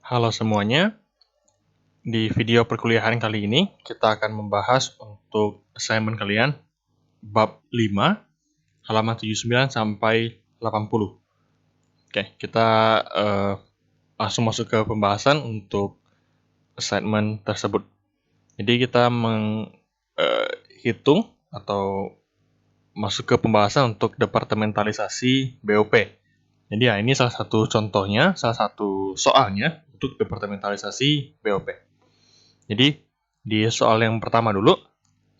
Halo semuanya, di video perkuliahan kali ini kita akan membahas untuk assignment kalian bab 5 halaman 79 sampai 80. Oke, kita langsung masuk ke pembahasan untuk assignment tersebut. Jadi kita menghitung atau masuk ke pembahasan untuk departementalisasi BOP. Jadi ya ini salah satu contohnya, salah satu soalnya untuk departementalisasi BOP. Jadi di soal yang pertama dulu.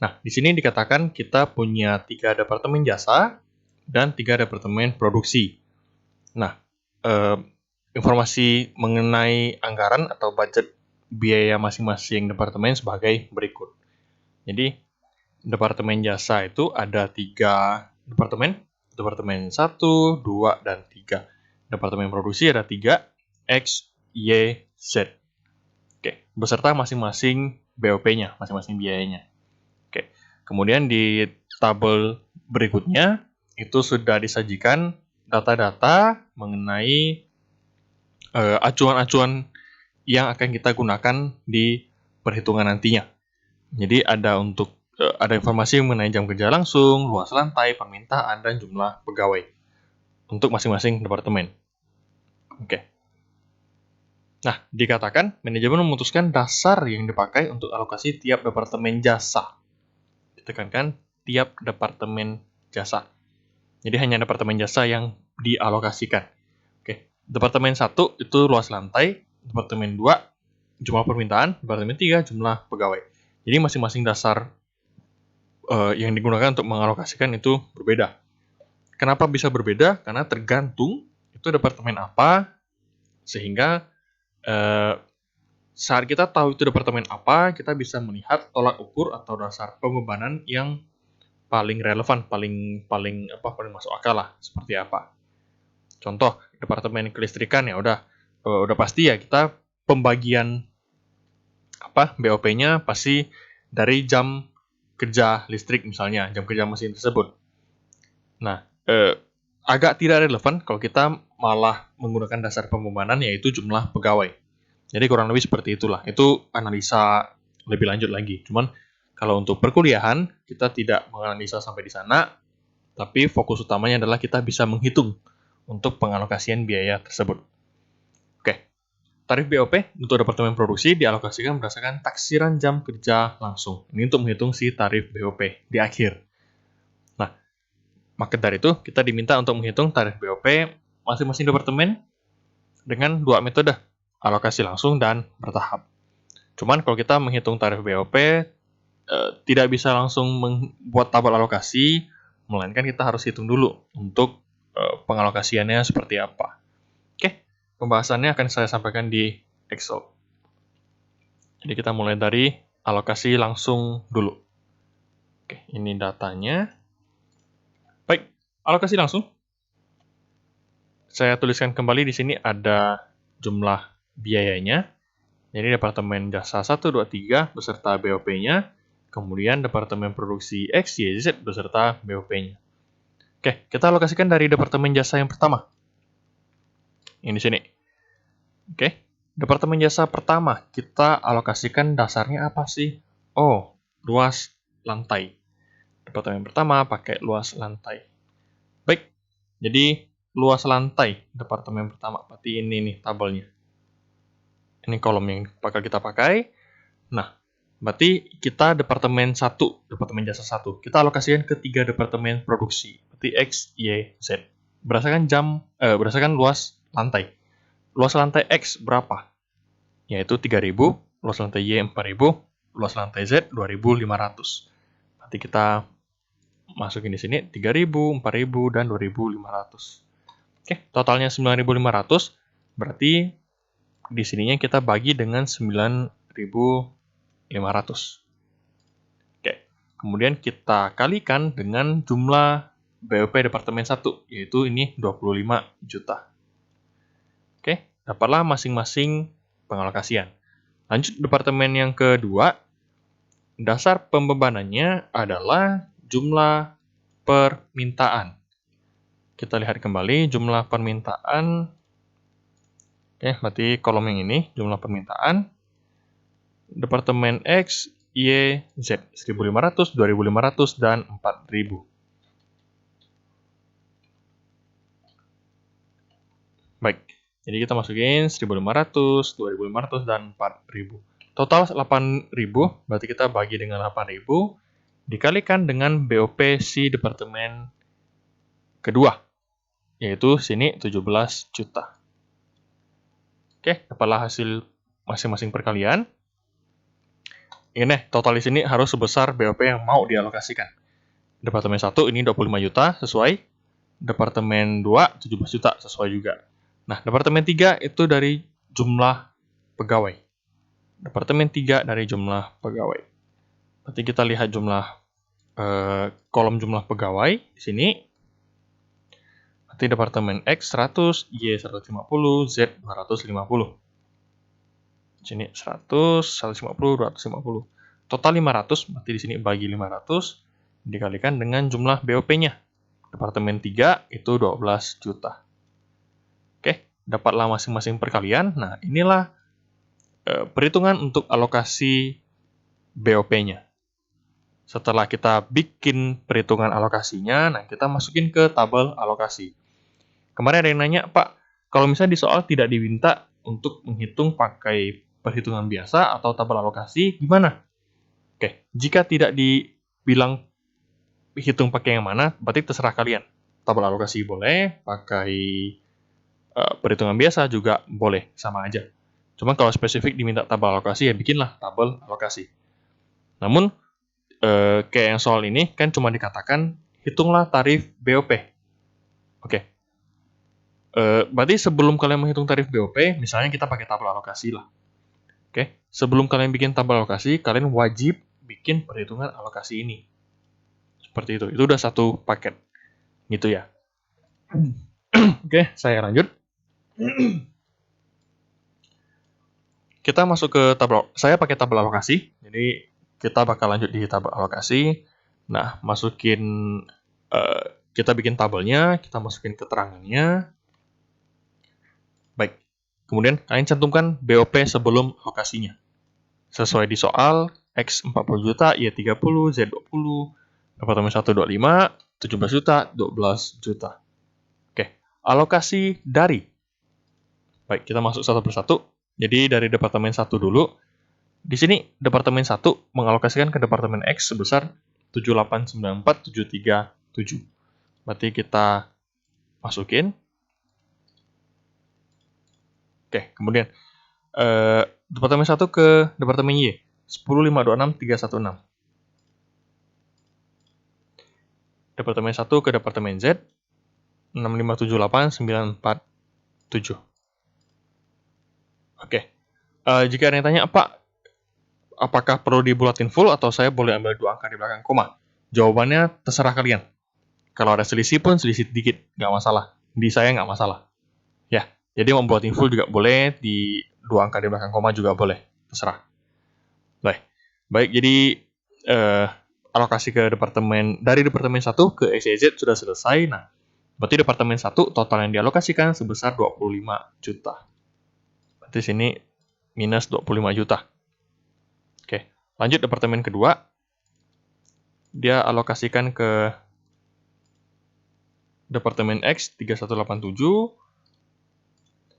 Nah, di sini dikatakan kita punya 3 departemen jasa dan 3 departemen produksi. Nah, informasi mengenai anggaran atau budget biaya masing-masing departemen sebagai berikut. Jadi, departemen jasa itu ada 3 departemen. Departemen 1, 2, dan 3. Departemen produksi ada 3, X, Y, Z. Oke, beserta masing-masing BOP-nya, masing-masing biayanya. Oke, kemudian di tabel berikutnya itu sudah disajikan data-data mengenai acuan-acuan yang akan kita gunakan di perhitungan nantinya. Jadi ada ada informasi mengenai jam kerja langsung, luas lantai, permintaan, dan jumlah pegawai untuk masing-masing departemen. Oke. Nah, dikatakan manajemen memutuskan dasar yang dipakai untuk alokasi tiap departemen jasa. Ditekankan tiap departemen jasa. Jadi hanya departemen jasa yang dialokasikan. Oke. Departemen 1 itu luas lantai, departemen 2 jumlah permintaan, departemen 3 jumlah pegawai. Jadi masing-masing dasar yang digunakan untuk mengalokasikan itu berbeda. Kenapa bisa berbeda? Karena tergantung itu departemen apa, sehingga saat kita tahu itu departemen apa, kita bisa melihat tolak ukur atau dasar pembebanan yang paling relevan, paling masuk akal lah, seperti apa. Contoh, departemen kelistrikan ya udah pasti ya kita pembagian BOP-nya pasti dari jam kerja listrik misalnya, jam kerja mesin tersebut. Nah, agak tidak relevan kalau kita malah menggunakan dasar pembebanan yaitu jumlah pegawai. Jadi kurang lebih seperti itulah. Itu analisa lebih lanjut lagi. Cuman kalau untuk perkuliahan kita tidak menganalisa sampai di sana, tapi fokus utamanya adalah kita bisa menghitung untuk pengalokasian biaya tersebut. Oke, tarif BOP untuk departemen produksi dialokasikan berdasarkan taksiran jam kerja langsung. Ini untuk menghitung si tarif BOP di akhir. Nah, maka dari itu kita diminta untuk menghitung tarif BOP masing-masing departemen dengan 2 metode, alokasi langsung dan bertahap. Cuman kalau kita menghitung tarif BOP, tidak bisa langsung membuat tabel alokasi, melainkan kita harus hitung dulu untuk pengalokasiannya seperti apa. Oke, pembahasannya akan saya sampaikan di Excel. Jadi kita mulai dari alokasi langsung dulu. Oke, ini datanya. Baik, alokasi langsung. Saya tuliskan kembali di sini ada jumlah biayanya. Jadi departemen jasa 1, 2, 3 beserta BOP-nya. Kemudian departemen produksi X, Y, Z beserta BOP-nya. Oke, kita alokasikan dari departemen jasa yang pertama. Ini di sini. Oke, departemen jasa pertama kita alokasikan dasarnya apa sih? Oh, luas lantai. Departemen pertama pakai luas lantai. Baik, jadi luas lantai departemen pertama. Berarti ini nih tabelnya. Ini kolom yang bakal kita pakai. Nah, berarti kita departemen 1, departemen jasa 1. Kita alokasikan ke 3 departemen produksi. Berarti X, Y, Z. Berdasarkan luas lantai. Luas lantai X berapa? Yaitu 3.000, luas lantai Y 4.000, luas lantai Z 2.500. Berarti kita masukin di sini 3.000, 4.000, dan 2.500. Oke, totalnya 9.500. Berarti di sininya kita bagi dengan 9.500. Oke, kemudian kita kalikan dengan jumlah BOP departemen 1, yaitu ini 25 juta. Oke, dapatlah masing-masing pengalokasian. Lanjut departemen yang kedua, dasar pembebanannya adalah jumlah permintaan. Kita lihat kembali jumlah permintaan Oke, berarti kolom yang ini jumlah permintaan. Departemen X, Y, Z 1.500, 2.500, dan 4.000. Baik, jadi kita masukin 1.500, 2.500, dan 4.000. Total 8.000, berarti kita bagi dengan 8.000, dikalikan dengan BOP si departemen kedua, yaitu sini 17 juta. Oke, dapatlah hasil masing-masing perkalian. Ini total di sini harus sebesar BOP yang mau dialokasikan. Departemen 1 ini 25 juta sesuai. Departemen 2 17 juta sesuai juga. Nah, Departemen 3 itu dari jumlah pegawai. Departemen 3 dari jumlah pegawai. Berarti kita lihat jumlah kolom jumlah pegawai di sini. Berarti Departemen X 100, Y 150, Z 250. Di sini 100, 150, 250. Total 500, berarti di sini bagi 500 dikalikan dengan jumlah BOP-nya. Departemen 3 itu 12 juta. Oke, dapatlah masing-masing perkalian. Nah, inilah perhitungan untuk alokasi BOP-nya. Setelah kita bikin perhitungan alokasinya, nah kita masukin ke tabel alokasi. Kemarin ada yang nanya, Pak, kalau misalnya di soal tidak diminta untuk menghitung pakai perhitungan biasa atau tabel alokasi, gimana? Oke, jika tidak dibilang hitung pakai yang mana, berarti terserah kalian. Tabel alokasi boleh, pakai perhitungan biasa juga boleh, sama aja. Cuma kalau spesifik diminta tabel alokasi, ya bikinlah tabel alokasi. Namun, kayak yang soal ini, kan cuma dikatakan, hitunglah tarif BOP. Oke. Berarti sebelum kalian menghitung tarif BOP, misalnya kita pakai tabel alokasi lah. Oke. Sebelum kalian bikin tabel alokasi, kalian wajib bikin perhitungan alokasi ini. Seperti itu. Itu udah satu paket. Gitu ya. Oke, saya lanjut. Kita masuk ke tabel. Saya pakai tabel alokasi. Jadi kita bakal lanjut di tabel alokasi. Nah, kita bikin tabelnya, kita masukin keterangannya. Baik. Kemudian kalian cantumkan BOP sebelum alokasinya. Sesuai di soal, X 40 juta, Y 30, Z 20, Departemen 1 25, 17 juta, 12 juta. Oke, alokasi dari. Baik, kita masuk satu persatu. Jadi dari Departemen 1 dulu. Di sini Departemen 1 mengalokasikan ke Departemen X sebesar 7894737. Berarti kita masukin. Oke, kemudian Departemen 1 ke Departemen Y 10526 316. Departemen 1 ke Departemen Z 6578947. Oke. Jika ada yang tanya, apakah perlu dibulatin full atau saya boleh ambil 2 angka di belakang koma? Jawabannya terserah kalian. Kalau ada selisih pun selisih sedikit, nggak masalah. Di saya nggak masalah. Ya, jadi mau bulatin full juga boleh, di 2 angka di belakang koma juga boleh, terserah. Baik, jadi alokasi ke dari Departemen 1 ke XYZ sudah selesai. Nah, berarti Departemen 1 total yang dialokasikan sebesar 25 juta. Berarti sini minus 25 juta. Oke, lanjut Departemen kedua. Dia alokasikan ke Departemen X 3187,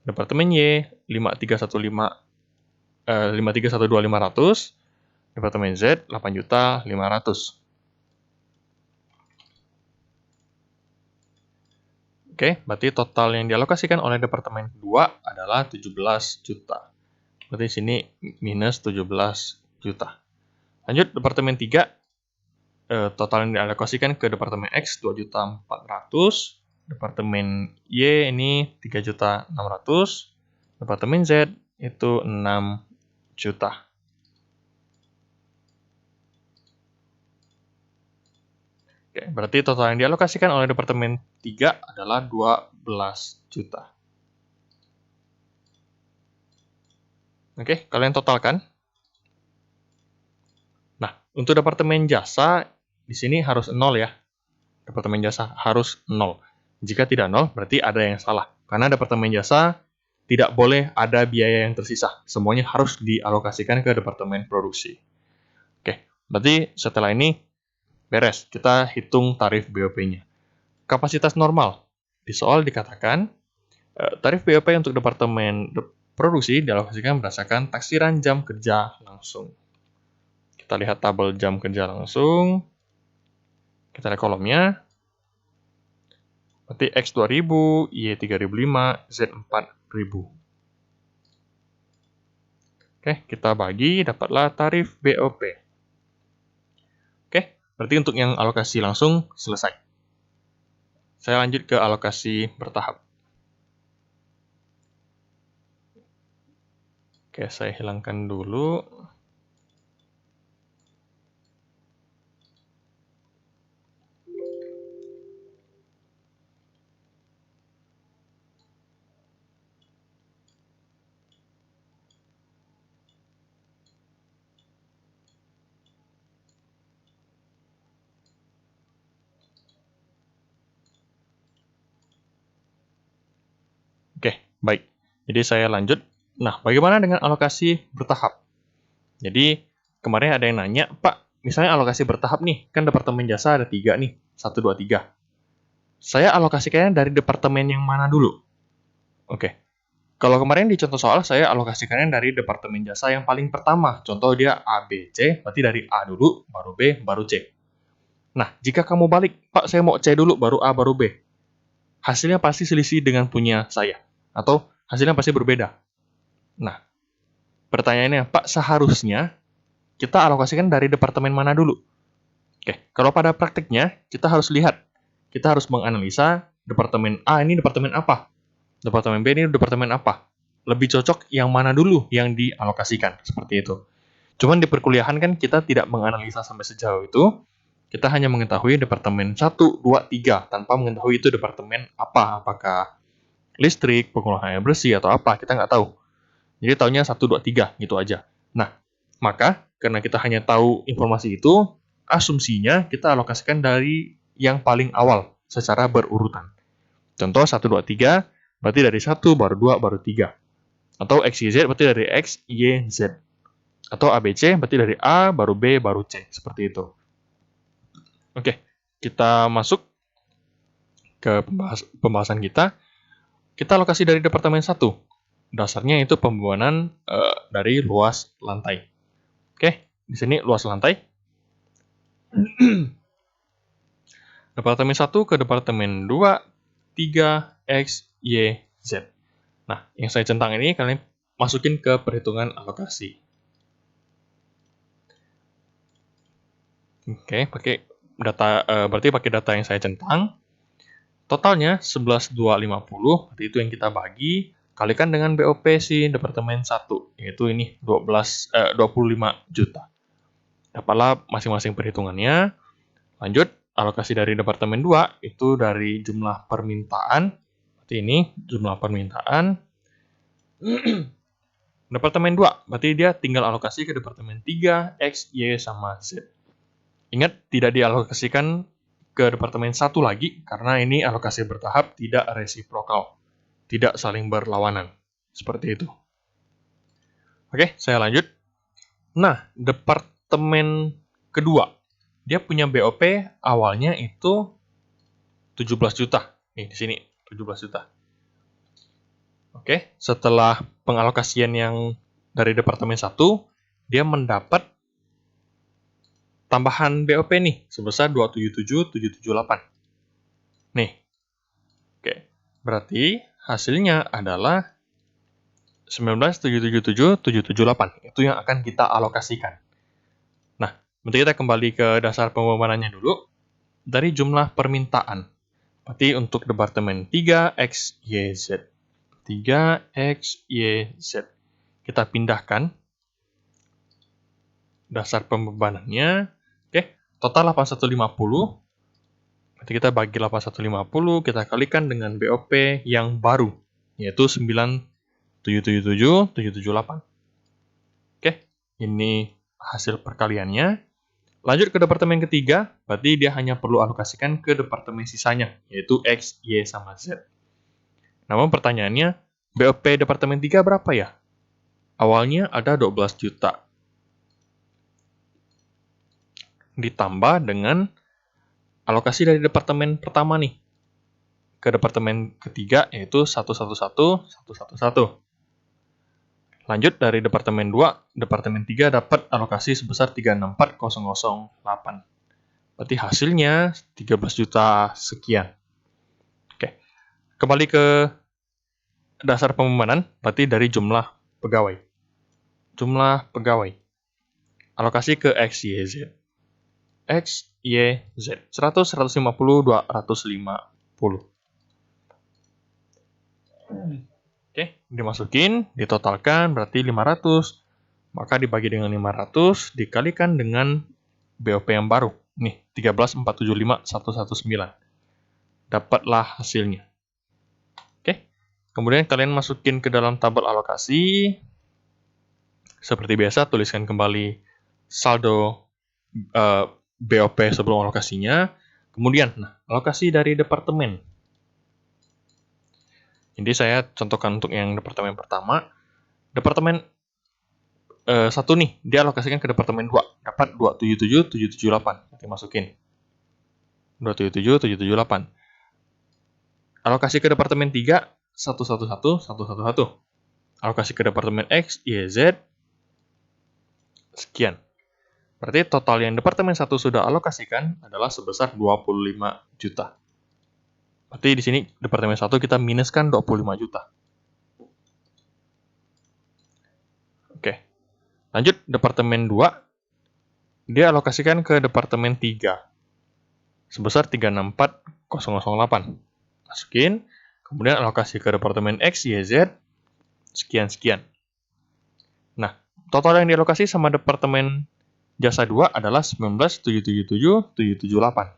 Departemen Y 5312500, Departemen Z 8.500.000. Oke, berarti total yang dialokasikan oleh Departemen kedua adalah 17 juta. Berarti sini minus 17 juta. Lanjut Departemen 3. Total yang dialokasikan ke Departemen X 2.400.000, Departemen Y ini 3.600.000, Departemen Z itu 6 juta. Oke, berarti total yang dialokasikan oleh Departemen 3 adalah 12 juta. Oke, kalian totalkan. Nah, untuk Departemen jasa, di sini harus 0 ya. Departemen jasa harus 0. Jika tidak 0, berarti ada yang salah. Karena Departemen jasa tidak boleh ada biaya yang tersisa. Semuanya harus dialokasikan ke departemen produksi. Oke, berarti setelah ini beres. Kita hitung tarif BOP-nya. Kapasitas normal. Di soal dikatakan, tarif BOP untuk departemen produksi dialokasikan berdasarkan taksiran jam kerja langsung. Kita lihat tabel jam kerja langsung. Kita lihat kolomnya. Berarti X 2000, Y 3005, Z 4000. Oke, kita bagi, dapatlah tarif BOP. Oke, berarti untuk yang alokasi langsung selesai. Saya lanjut ke alokasi bertahap. Oke, saya hilangkan dulu. Oke, baik. Jadi saya lanjut. Nah, bagaimana dengan alokasi bertahap? Jadi, kemarin ada yang nanya, Pak, misalnya alokasi bertahap nih, kan departemen jasa ada 3 nih, 1, 2, 3. Saya alokasikannya dari departemen yang mana dulu? Oke, kalau kemarin di contoh soal, saya alokasikannya dari departemen jasa yang paling pertama. Contoh dia A, B, C, berarti dari A dulu, baru B, baru C. Nah, jika kamu balik, Pak, saya mau C dulu, baru A, baru B. Hasilnya pasti selisih dengan punya saya. Atau hasilnya pasti berbeda. Nah, pertanyaannya, Pak, seharusnya kita alokasikan dari departemen mana dulu? Oke, kalau pada praktiknya, kita harus lihat. Kita harus menganalisa departemen A ini departemen apa? Departemen B ini departemen apa? Lebih cocok yang mana dulu yang dialokasikan, seperti itu. Cuman di perkuliahan kan kita tidak menganalisa sampai sejauh itu. Kita hanya mengetahui departemen 1, 2, 3, tanpa mengetahui itu departemen apa. Apakah listrik, pengolahan air bersih, atau apa, kita nggak tahu. Jadi tahunya 1, 2, 3, gitu aja. Nah, maka karena kita hanya tahu informasi itu, asumsinya kita alokasikan dari yang paling awal, secara berurutan. Contoh 1, 2, 3, berarti dari 1, baru 2, baru 3. Atau X, Y, Z, berarti dari X, Y, Z. Atau A, B, C, berarti dari A, baru B, baru C. Seperti itu. Oke, kita masuk ke pembahasan kita. Kita alokasi dari departemen 1. Dasarnya itu pembuanan dari luas lantai. Oke, di sini luas lantai. Departemen 1 ke departemen 2, 3, X, Y, Z. Nah, yang saya centang ini kalian masukin ke perhitungan alokasi. Oke, pakai data berarti pakai data yang saya centang. Totalnya 11.250, berarti itu yang kita bagi, kalikan dengan BOP si departemen 1, yaitu ini 25 juta. Dapatlah masing-masing perhitungannya. Lanjut, alokasi dari departemen 2 itu dari jumlah permintaan. Berarti ini jumlah permintaan. Departemen 2, berarti dia tinggal alokasi ke departemen 3, X, Y, sama Z. Ingat, tidak dialokasikan ke departemen 1 lagi, karena ini alokasi bertahap, tidak resiprokal. Tidak saling berlawanan. Seperti itu. Oke, saya lanjut. Nah, departemen kedua, dia punya BOP awalnya itu 17 juta. Nih, di sini 17 juta. Oke, setelah pengalokasian yang dari departemen 1, dia mendapat tambahan BOP nih sebesar 277.778. Nih. Oke. Berarti hasilnya adalah 19.777.778. Itu yang akan kita alokasikan. Nah, nanti kita kembali ke dasar pembebanannya dulu. Dari jumlah permintaan. Berarti untuk departemen 3X, Y, Z. 3X, Y, Z. Kita pindahkan dasar pembebanannya. Oke, total 8150. Nanti kita bagi 8150, kita kalikan dengan BOP yang baru, yaitu 9.777.778. Oke, ini hasil perkaliannya. Lanjut ke departemen ketiga, berarti dia hanya perlu alokasikan ke departemen sisanya, yaitu X, Y, sama Z. Namun pertanyaannya, BOP Departemen 3 berapa ya? Awalnya ada 12 juta. Ditambah dengan alokasi dari departemen pertama nih. Ke departemen ketiga yaitu 111, 111. Lanjut dari departemen 2, departemen 3 dapat alokasi sebesar 364.008. Berarti hasilnya 13 juta sekian. Oke. Kembali ke dasar pembebanan, berarti dari jumlah pegawai. Jumlah pegawai. Alokasi ke X, Y, Z. X, Y, Z. 100, 150, 250. Oke, dimasukin, ditotalkan berarti 500. Maka dibagi dengan 500 dikalikan dengan BOP yang baru. Nih, 13.475.119. Dapatlah hasilnya. Oke. Kemudian kalian masukin ke dalam tabel alokasi. Seperti biasa, tuliskan kembali saldo BOP sebelum alokasinya. Kemudian, alokasi dari departemen. Jadi saya contohkan untuk yang departemen pertama. Departemen 1 nih, dia alokasikan ke departemen 2. Dapat 277.778. Nanti masukin. 277.778. Alokasi ke departemen 3, 111.111. Alokasi ke departemen X, Y, Z, sekian. Berarti total yang departemen 1 sudah alokasikan adalah sebesar 25 juta. Berarti di sini departemen 1 kita minuskan 25 juta. Oke. Lanjut departemen 2, dia alokasikan ke departemen 3 sebesar 364.008. Masukin, kemudian alokasi ke departemen X, Y, Z, sekian-sekian. Nah, total yang dialokasi sama departemen jasa 2 adalah 19.777.778.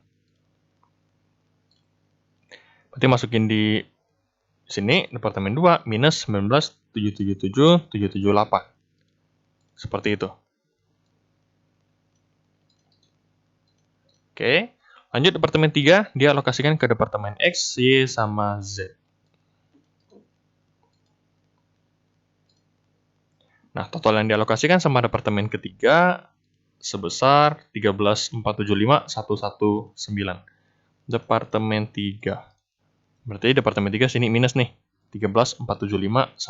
Berarti masukin di sini departemen 2 minus 19.777.778. Seperti itu. Oke, lanjut departemen 3, dia alokasikan ke departemen X, Y, sama Z. Nah, total yang dialokasikan sama departemen ketiga sebesar 13.475.119. Departemen 3. Berarti departemen 3 sini minus nih. 13.475.119.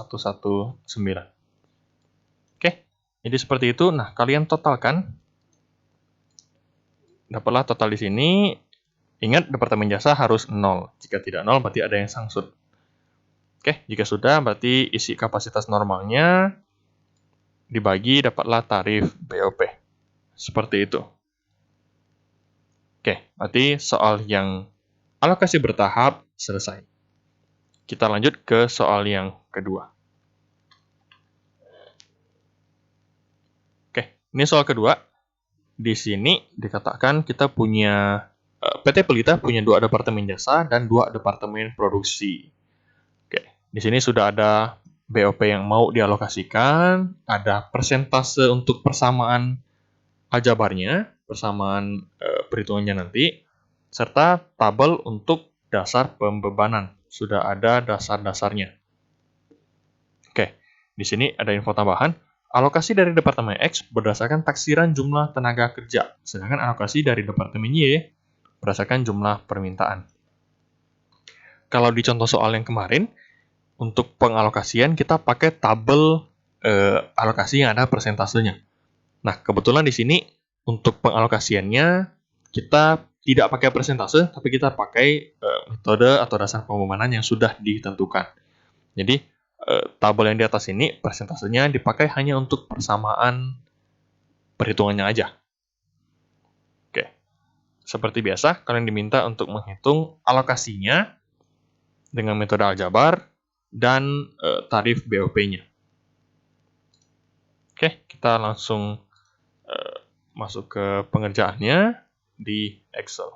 Oke, jadi seperti itu. Nah, kalian totalkan. Dapatlah total di sini. Ingat, departemen jasa harus 0. Jika tidak 0, berarti ada yang sangsut. Oke, jika sudah, berarti isi kapasitas normalnya dibagi, dapatlah tarif BOP. Seperti itu. Oke, berarti soal yang alokasi bertahap selesai. Kita lanjut ke soal yang kedua. Oke, ini soal kedua. Di sini dikatakan kita punya PT Pelita punya 2 departemen jasa dan 2 departemen produksi. Oke, di sini sudah ada BOP yang mau dialokasikan, ada persentase untuk persamaan aljabarnya, persamaan perhitungannya nanti, serta tabel untuk dasar pembebanan. Sudah ada dasar-dasarnya. Oke, di sini ada info tambahan. Alokasi dari Departemen X berdasarkan taksiran jumlah tenaga kerja, sedangkan alokasi dari Departemen Y berdasarkan jumlah permintaan. Kalau di contoh soal yang kemarin, untuk pengalokasian kita pakai tabel alokasi yang ada persentasenya. Nah, kebetulan di sini untuk pengalokasiannya kita tidak pakai persentase, tapi kita pakai metode atau dasar pembebanan yang sudah ditentukan. Jadi, tabel yang di atas ini persentasenya dipakai hanya untuk persamaan perhitungannya aja. Oke. Seperti biasa, kalian diminta untuk menghitung alokasinya dengan metode aljabar dan tarif BOP-nya. Oke, kita langsung masuk ke pengerjaannya di Excel.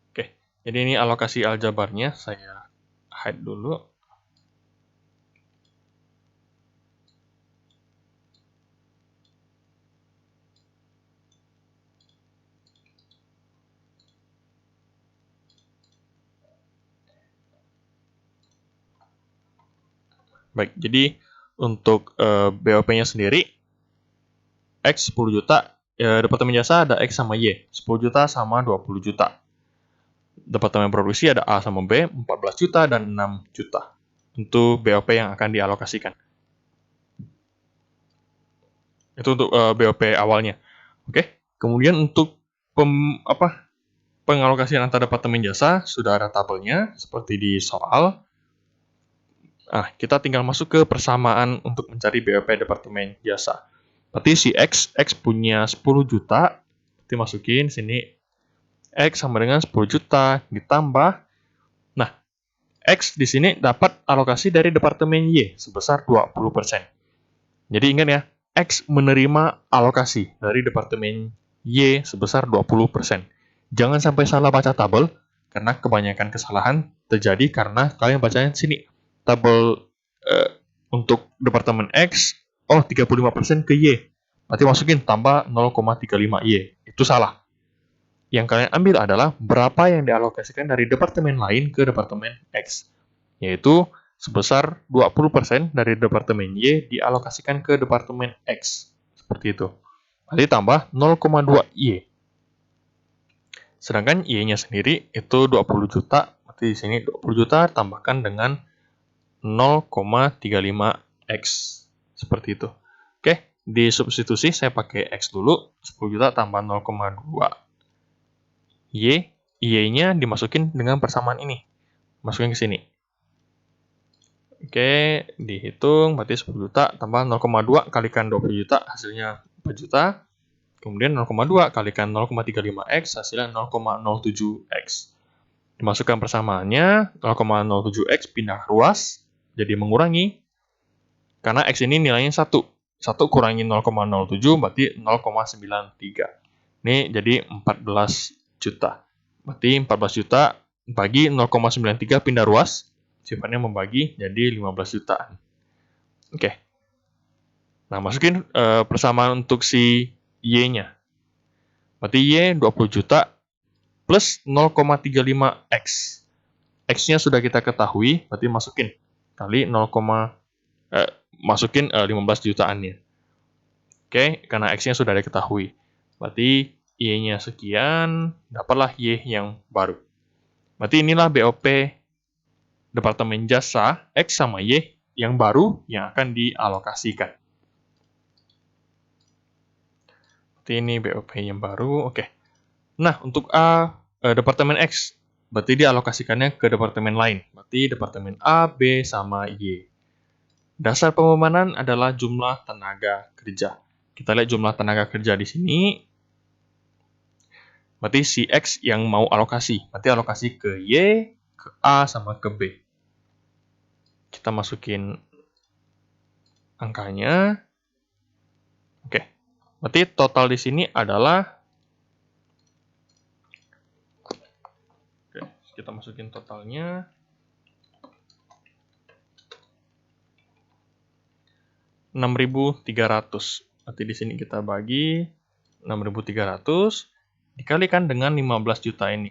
Oke, jadi ini alokasi aljabarnya, saya hide dulu. Baik, jadi untuk BOP-nya sendiri, X 10 juta, Departemen Jasa ada X sama Y, 10 juta sama 20 juta. Departemen Produksi ada A sama B, 14 juta dan 6 juta. Untuk BOP yang akan dialokasikan. Itu untuk BOP awalnya. Oke, kemudian untuk pengalokasian antar departemen jasa, sudah ada tabelnya, seperti di soal. Nah, kita tinggal masuk ke persamaan untuk mencari BOP departemen jasa. Berarti si X punya 10 juta, berarti masukin sini X sama dengan 10 juta ditambah. Nah, X di sini dapat alokasi dari departemen Y sebesar 20%. Jadi ingat ya, X menerima alokasi dari departemen Y sebesar 20%. Jangan sampai salah baca tabel, karena kebanyakan kesalahan terjadi karena kalian bacanya sini. Tabel untuk departemen X, 35% ke Y. Berarti masukin tambah 0,35 Y. Itu salah. Yang kalian ambil adalah berapa yang dialokasikan dari departemen lain ke departemen X. Yaitu sebesar 20% dari departemen Y dialokasikan ke departemen X. Seperti itu. Berarti tambah 0,2 Y. Sedangkan Y-nya sendiri itu 20 juta. Berarti di sini 20 juta tambahkan dengan 0,35X. Seperti itu. Oke, di substitusi saya pakai X dulu. 10 juta tambah 0,2 Y. Y-nya dimasukin dengan persamaan ini. Masukin ke sini. Oke, dihitung. Berarti 10 juta tambah 0,2 kalikan 20 juta. Hasilnya 4 juta. Kemudian 0,2 kalikan 0,35X. Hasilnya 0,07X. Dimasukkan persamaannya. 0,07X pindah ruas. Jadi mengurangi. Karena X ini nilainya 1. 1 kurangi 0,07 berarti 0,93. Ini jadi 14 juta. Berarti 14 juta bagi 0,93 pindah ruas. Sifatnya membagi jadi 15 jutaan. Oke. Nah, masukin persamaan untuk si Y-nya. Berarti Y 20 juta plus 0,35X. X-nya sudah kita ketahui, berarti masukin kali 15 jutaannya. Oke, karena X-nya sudah diketahui. Berarti Y-nya sekian, dapatlah Y yang baru. Berarti inilah BOP Departemen Jasa X sama Y yang baru yang akan dialokasikan. Berarti ini BOP yang baru, oke. Nah, untuk A, Departemen X, berarti dialokasikannya ke departemen lain. Berarti departemen A, B, sama Y. Dasar pembebanan adalah jumlah tenaga kerja. Kita lihat jumlah tenaga kerja di sini. Berarti si X yang mau alokasi. Berarti alokasi ke Y, ke A, sama ke B. Kita masukin angkanya. Oke. Berarti total di sini adalah... Oke, kita masukin totalnya. 6.300. Berarti di sini kita bagi 6.300 dikalikan dengan 15 juta ini.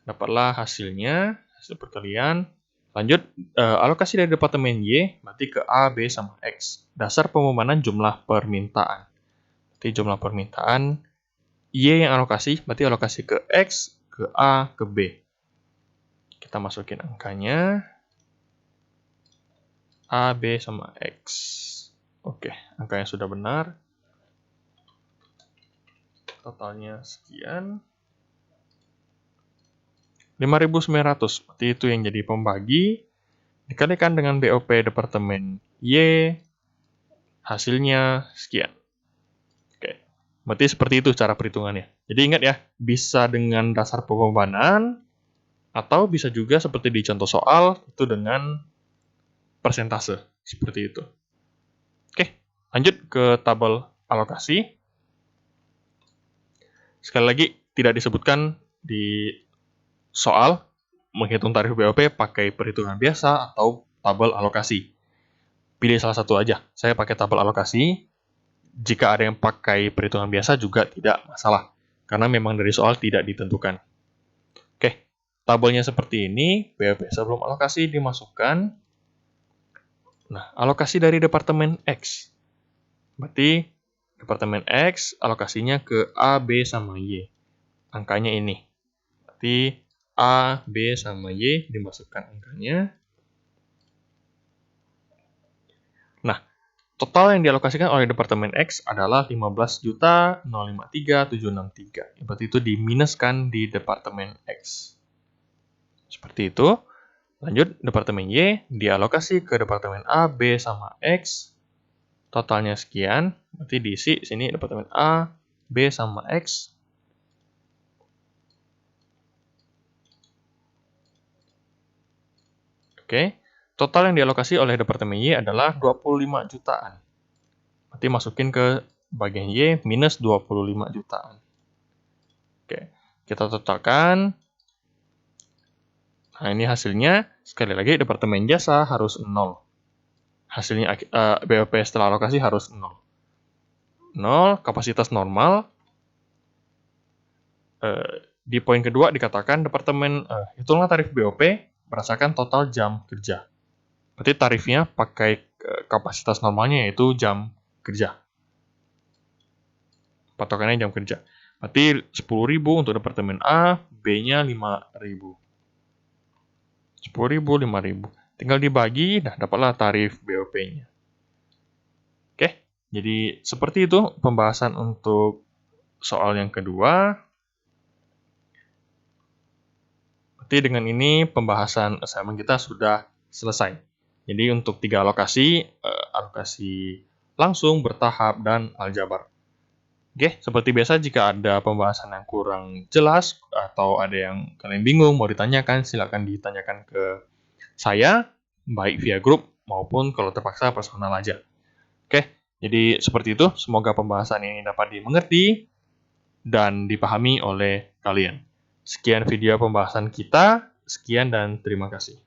Dapatlah hasilnya, hasil perkalian. Lanjut, alokasi dari departemen Y, berarti ke A, B, sama X. Dasar pembebanan jumlah permintaan. Berarti jumlah permintaan, Y yang alokasi, berarti alokasi ke X, ke A, ke B. Kita masukin angkanya. A, B, sama X. Oke, angkanya sudah benar. Totalnya sekian. 5.900, berarti itu yang jadi pembagi. Dikalikan dengan BOP Departemen Y, hasilnya sekian. Oke, berarti seperti itu cara perhitungannya. Jadi ingat ya, bisa dengan dasar pembebanan, atau bisa juga seperti di contoh soal, itu dengan persentase. Seperti itu. Oke, lanjut ke tabel alokasi. Sekali lagi, tidak disebutkan di soal menghitung tarif BOP pakai perhitungan biasa atau tabel alokasi. Pilih salah satu aja. Saya pakai tabel alokasi. Jika ada yang pakai perhitungan biasa juga tidak masalah. Karena memang dari soal tidak ditentukan. Oke, tabelnya seperti ini, BOP sebelum alokasi dimasukkan. Nah, alokasi dari Departemen X. Berarti Departemen X alokasinya ke A, B, sama Y. Angkanya ini. Berarti A, B, sama Y dimasukkan angkanya. Nah, total yang dialokasikan oleh Departemen X adalah 15.053.763. Berarti itu diminuskan di Departemen X. Seperti itu. Lanjut, Departemen Y dialokasi ke Departemen A, B, sama X. Totalnya sekian. Berarti diisi sini Departemen A, B, sama X. Oke. Total yang dialokasi oleh Departemen Y adalah 25 jutaan. Berarti masukin ke bagian Y minus 25 jutaan. Oke. Kita totalkan. Nah, ini hasilnya. Sekali lagi, Departemen Jasa harus 0. Hasilnya BOP setelah alokasi harus 0. 0, kapasitas normal. Di poin kedua dikatakan Departemen hitunglah tarif BOP berdasarkan total jam kerja. Berarti tarifnya pakai kapasitas normalnya yaitu jam kerja. Patokannya jam kerja. Berarti 10.000 untuk Departemen A, B-nya 5.000. 10.000, 5.000. Tinggal dibagi, nah dapatlah tarif BOP-nya. Oke, jadi seperti itu pembahasan untuk soal yang kedua. Berarti dengan ini pembahasan assignment kita sudah selesai. Jadi untuk 3 alokasi, alokasi langsung, bertahap, dan aljabar. Oke, seperti biasa jika ada pembahasan yang kurang jelas atau ada yang kalian bingung mau ditanyakan, silakan ditanyakan ke saya, baik via grup maupun kalau terpaksa personal aja. Oke, jadi seperti itu. Semoga pembahasan ini dapat dimengerti dan dipahami oleh kalian. Sekian video pembahasan kita. Sekian dan terima kasih.